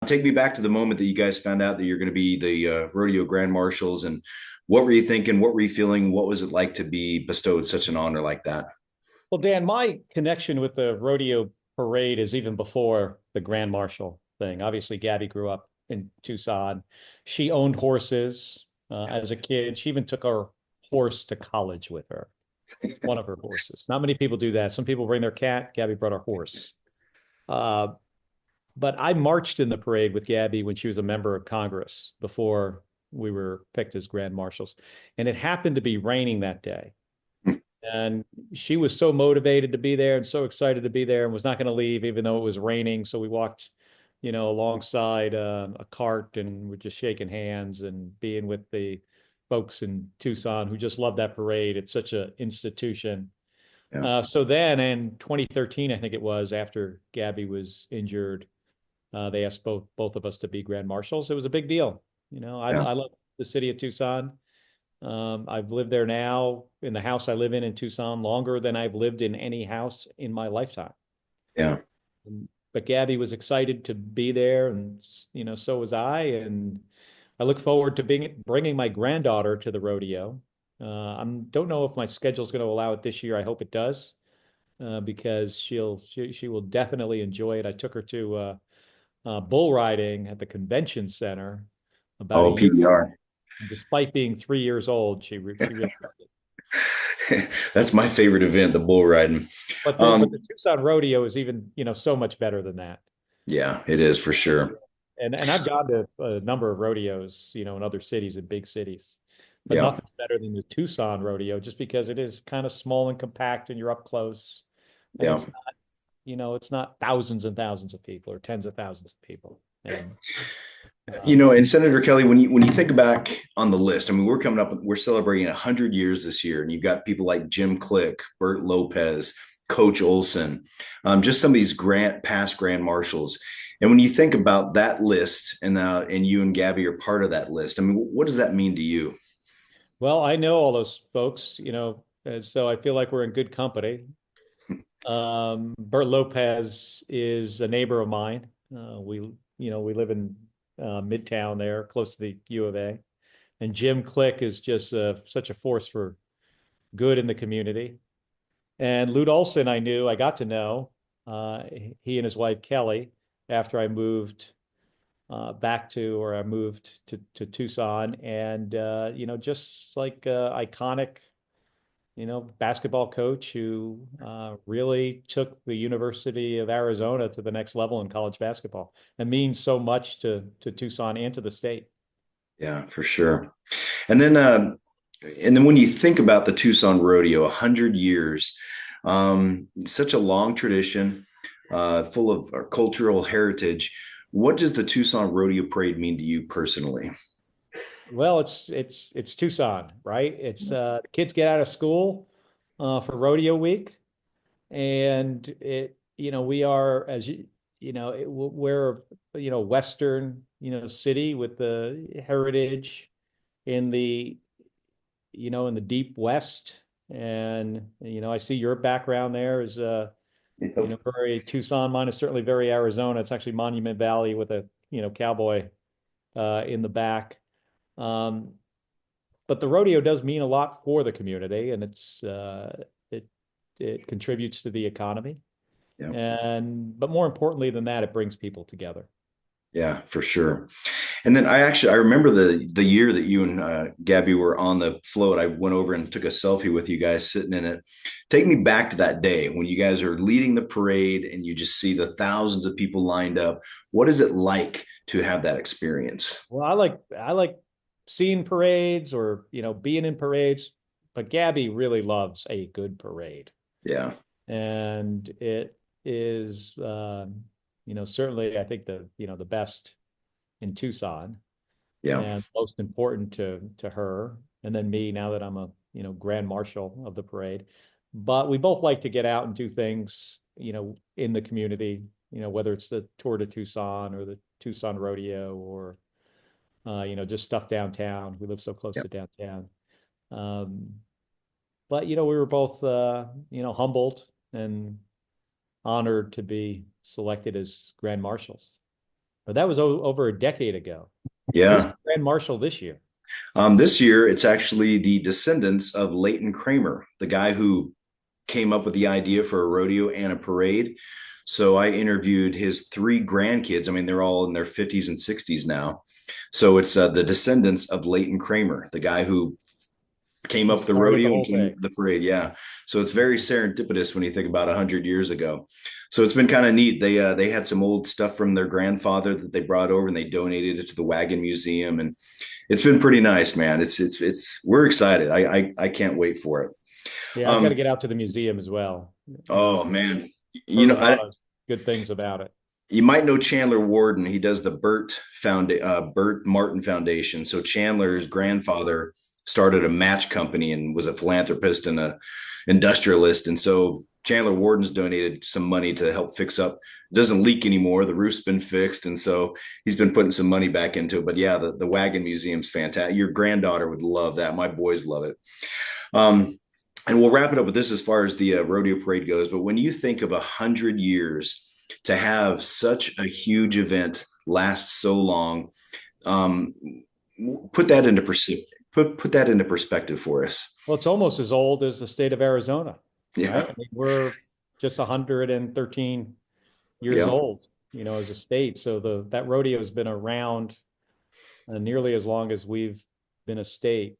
Take me back to the moment that you guys found out that you're going to be the rodeo grand marshals, and what were you thinking? What were you feeling? What was it like to be bestowed such an honor like that? Well, Dan, my connection with the rodeo parade is even before the Grand Marshal thing. Obviously, Gabby grew up in Tucson. She owned horses as a kid. She even took her horse to college with her, one of her horses. Not many people do that. Some people bring their cat. Gabby brought her horse. Uh, but I marched in the parade with Gabby when she was a member of Congress before we were picked as Grand Marshals. And it happened to be raining that day. And she was so motivated to be there and so excited to be there and was not going to leave even though it was raining. So we walked, alongside a cart and we're just shaking hands and being with the folks in Tucson who just love that parade. It's such an institution. Yeah, So then in 2013, I think it was after Gabby was injured, they asked both of us to be grand marshals. It was a big deal. yeah, I love the city of Tucson. I've lived there now in the house I live in Tucson longer than I've lived in any house in my lifetime. yeah. But Gabby was excited to be there, and so was I. And I look forward to bringing my granddaughter to the rodeo. I don't know if my schedule is going to allow it this year. I hope it does, because she will definitely enjoy it. I took her to bull riding at the convention center about a Oh, year ago. PBR. Despite being 3 years old, she really loved it. That's my favorite event, the bull riding. But the Tucson rodeo is even, so much better than that. Yeah, it is for sure. And I've gone to a number of rodeos, in other cities and big cities, but Yeah, nothing's better than the Tucson rodeo just because it is kind of small and compact and you're up close. And yeah. it's not thousands and thousands of people or tens of thousands of people. And And Senator Kelly, when you think back on the list, I mean, we're celebrating 100 years this year, and you've got people like Jim Click, Bert Lopez, Coach Olson, just some of these past grand marshals. And when you think about that list, and you and Gabby are part of that list, I mean, what does that mean to you? well, I know all those folks, and so I feel like we're in good company. Bert Lopez is a neighbor of mine. We live in Midtown there, close to the U of A. And Jim Click is just such a force for good in the community. And Lute Olson, I got to know uh, he and his wife Kelly after I moved to Tucson, and just like iconic basketball coach who really took the University of Arizona to the next level in college basketball and means so much to Tucson and to the state. Yeah, for sure. And then, uh, and then when you think about the Tucson Rodeo, 100 years, such a long tradition, full of our cultural heritage. What does the Tucson Rodeo Parade mean to you personally? Well, it's Tucson, right? It's kids get out of school for rodeo week, and we are as we're Western city with the heritage in the deep West. And I see your background there is very Tucson. Mine is certainly very Arizona. It's actually Monument Valley with a cowboy in the back. Um, but the rodeo does mean a lot for the community, and it contributes to the economy. Yeah, But more importantly than that, it brings people together. yeah, for sure. And then I remember the year that you and Gabby were on the float. I went over and took a selfie with you guys sitting in it. Take me back to that day when you guys are leading the parade and you just see the thousands of people lined up. What is it like to have that experience? Well, I like seeing parades or being in parades, but Gabby really loves a good parade, Yeah, and it is certainly I think the best in Tucson yeah, and most important to her, and then me now that I'm a grand marshal of the parade. But we both like to get out and do things in the community, whether it's the Tour de Tucson or the Tucson Rodeo or just stuff downtown. We live so close yeah. to downtown. Um, but we were both humbled and honored to be selected as grand marshals. But that was over a decade ago. Who's the Yeah. Grand Marshal this year? This year, it's actually the descendants of Leighton Kramer, the guy who came up with the idea for a rodeo and a parade. So I interviewed his three grandkids. I mean, they're all in their 50s and 60s now. So it's the descendants of Leighton Kramer, the guy who came Who up with the started the rodeo and whole came up thing? with the parade. Yeah. So it's very serendipitous when you think about 100 years ago. So it's been kind of neat. They had some old stuff from their grandfather that they brought over and they donated it to the Wagon Museum, and it's been pretty nice, man. It's we're excited. I can't wait for it. Yeah, I've got to Um, get out to the museum as well. oh man, Heard a lot of good things about it. you might know Chandler Warden. He does the Burt Martin Foundation. So Chandler's grandfather started a match company and was a philanthropist and a industrialist. And so Chandler Warden's donated some money to help fix up. It doesn't leak anymore. The roof's been fixed, and so he's been putting some money back into it. But yeah, the Wagon Museum's fantastic. Your granddaughter would love that. My boys love it. Um, and we'll wrap it up with this as far as the rodeo parade goes. But when you think of 100 years to have such a huge event last so long, um, put that into perspective. Put that into perspective for us. Well, it's almost as old as the state of Arizona, right? Yeah, I mean, we're just 113 years yeah, old, as a state. So that rodeo has been around nearly as long as we've been a state.